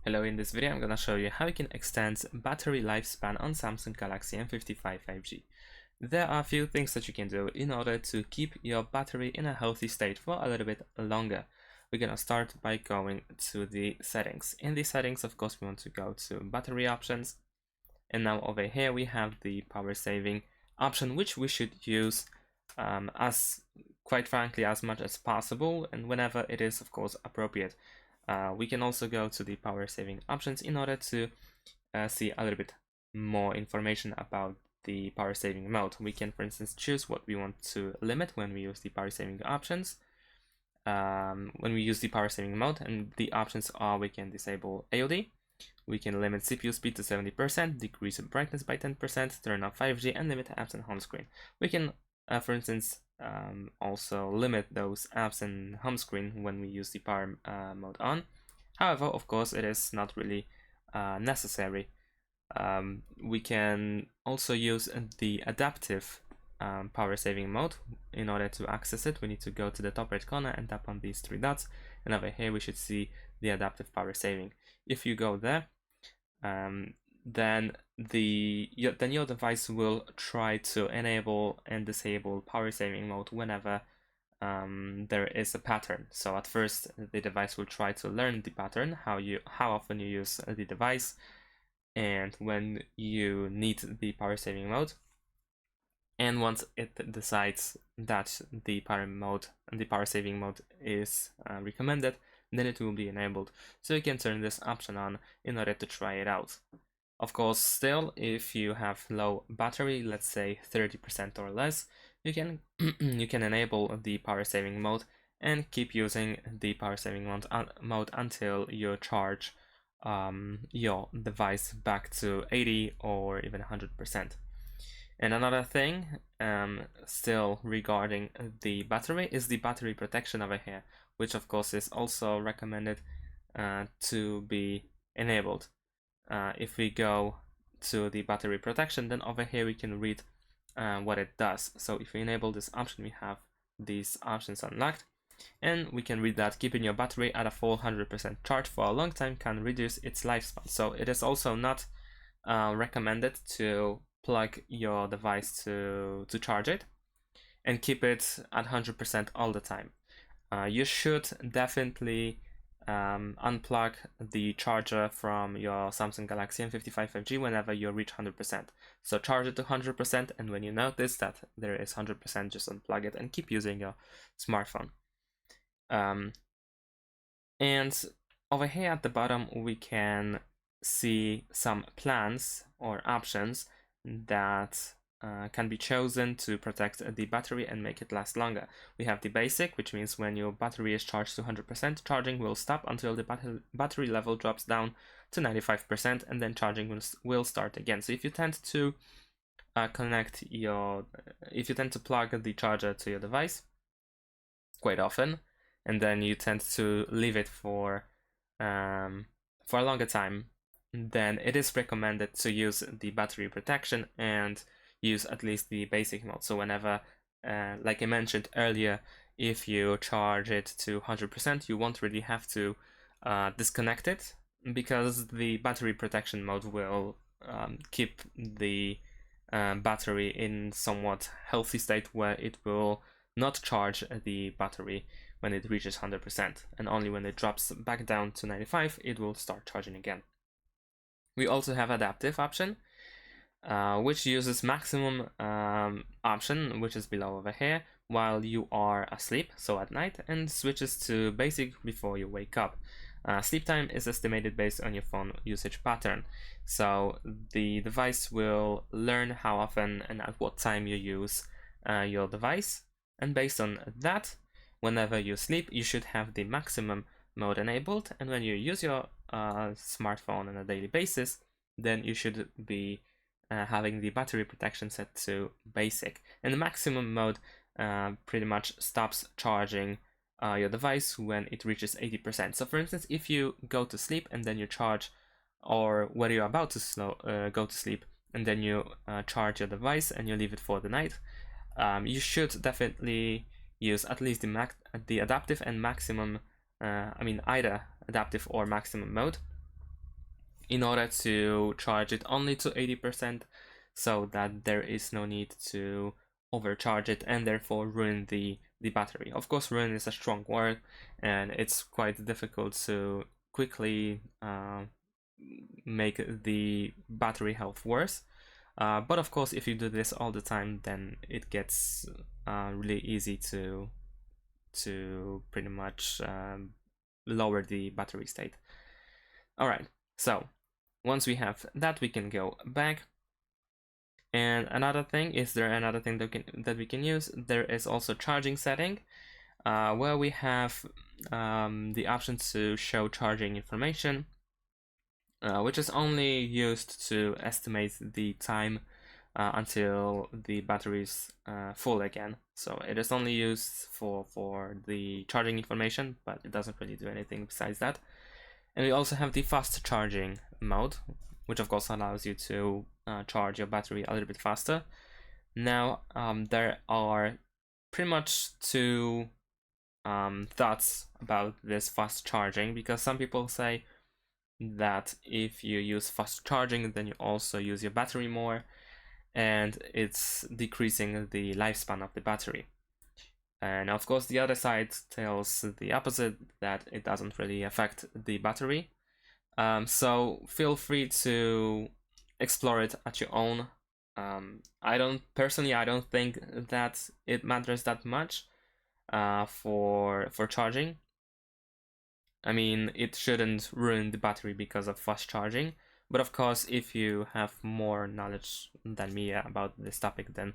Hello, in this video I'm gonna show you how you can extend battery lifespan on Samsung Galaxy M55 5G. There are a few things that you can do in order to keep your battery in a healthy state for a little bit longer. We're gonna start by going to the settings. In the settings, of course, we want to go to battery options. And now over here we have the power saving option, which we should use quite frankly, as much as possible and whenever it is, of course, appropriate. We can also go to the power saving options in order to see a little bit more information about the power saving mode. We can, for instance, choose what we want to limit when we use the power saving options. When we use the power saving mode, and the options are: we can disable AOD, we can limit CPU speed to 70%, decrease brightness by 10%, turn off 5G, and limit apps and home screen. We can, for instance, also limit those apps and home screen when we use the power mode on. However, of course, it is not really necessary. We can also use the adaptive power saving mode. In order to access it, we need to go to the top right corner and tap on these three dots, and over here we should see the adaptive power saving. If you go there, then your device will try to enable and disable power saving mode whenever there is a pattern. So at first the device will try to learn the pattern, how often you use the device and when you need the power saving mode. And once it decides that the power saving mode is recommended, then it will be enabled. So you can turn this option on in order to try it out. Of course, still, if you have low battery, let's say 30% or less, you can you can enable the power saving mode and keep using the power saving mode until you charge your device back to 80 or even 100%. And another thing, still regarding the battery, is the battery protection over here, which of course is also recommended to be enabled. If we go to the battery protection, then over here we can read what it does. So if we enable this option, we have these options unlocked, and we can read that keeping your battery at a full 100% charge for a long time can reduce its lifespan. So it is also not recommended to plug your device to charge it and keep it at 100% all the time. You should definitely unplug the charger from your Samsung Galaxy M55 5G whenever you reach 100%. So charge it to 100%, and when you notice that there is 100%, just unplug it and keep using your smartphone. And over here at the bottom we can see some plans or options that can be chosen to protect the battery and make it last longer. We have the basic, which means when your battery is charged to 100%, charging will stop until the battery level drops down to 95%, and then charging will start again. So if you tend to plug the charger to your device quite often, and then you tend to leave it for a longer time, then it is recommended to use the battery protection and use at least the basic mode. So whenever, like I mentioned earlier, if you charge it to 100%, you won't really have to disconnect it, because the battery protection mode will keep the battery in somewhat healthy state, where it will not charge the battery when it reaches 100%, and only when it drops back down to 95 it will start charging again. We also have adaptive option, which uses maximum option, which is below over here, while you are asleep, so at night, and switches to basic before you wake up. Sleep time is estimated based on your phone usage pattern, so the device will learn how often and at what time you use your device, and based on that, whenever you sleep, you should have the maximum mode enabled, and when you use your smartphone on a daily basis, then you should be having the battery protection set to basic. And the maximum mode pretty much stops charging your device when it reaches 80%. So for instance, if you go to sleep and then you charge, or when you're about to go to sleep and then you charge your device and you leave it for the night, you should definitely use at least the adaptive and maximum, either adaptive or maximum mode, in order to charge it only to 80% so that there is no need to overcharge it and therefore ruin the battery. Of course, ruin is a strong word and it's quite difficult to quickly make the battery health worse. But of course, if you do this all the time, then it gets really easy to pretty much lower the battery state. All right, so once we have that, we can go back. And another thing, is there another thing that we can use? There is also charging setting, where we have the option to show charging information, which is only used to estimate the time until the battery is full again. So it is only used for the charging information, but it doesn't really do anything besides that. And we also have the fast charging mode, which of course allows you to charge your battery a little bit faster. Now, there are pretty much two thoughts about this fast charging, because some people say that if you use fast charging, then you also use your battery more, and it's decreasing the lifespan of the battery. And of course, the other side tells the opposite, that it doesn't really affect the battery. So feel free to explore it at your own. I don't think that it matters that much for charging. I mean, it shouldn't ruin the battery because of fast charging. But of course, if you have more knowledge than me about this topic, then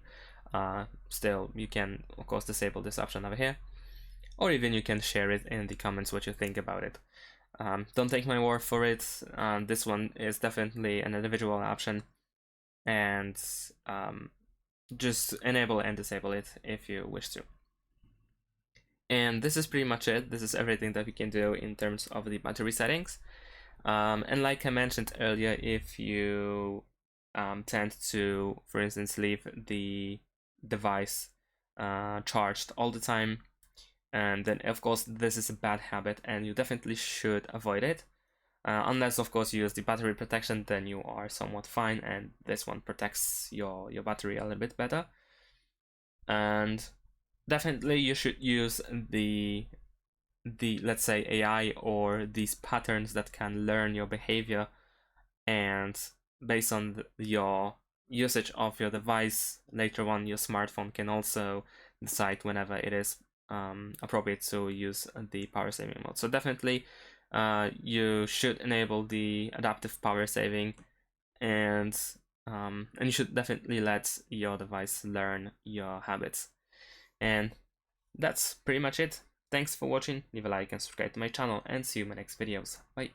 still you can of course disable this option over here, or even you can share it in the comments what you think about it. Don't take my word for it. This one is definitely an individual option, and just enable and disable it if you wish to. And this is pretty much it. This is everything that we can do in terms of the battery settings. And like I mentioned earlier, if you tend to, for instance, leave the device charged all the time, and then of course this is a bad habit and you definitely should avoid it. Unless of course you use the battery protection, then you are somewhat fine, and this one protects your battery a little bit better. And definitely you should use the let's say AI or these patterns that can learn your behavior, and based on your usage of your device, later on your smartphone can also decide whenever it is appropriate to use the power saving mode. So definitely you should enable the adaptive power saving, and you should definitely let your device learn your habits. And that's pretty much it. Thanks for watching, leave a like and subscribe to my channel, and see you in my next videos. Bye!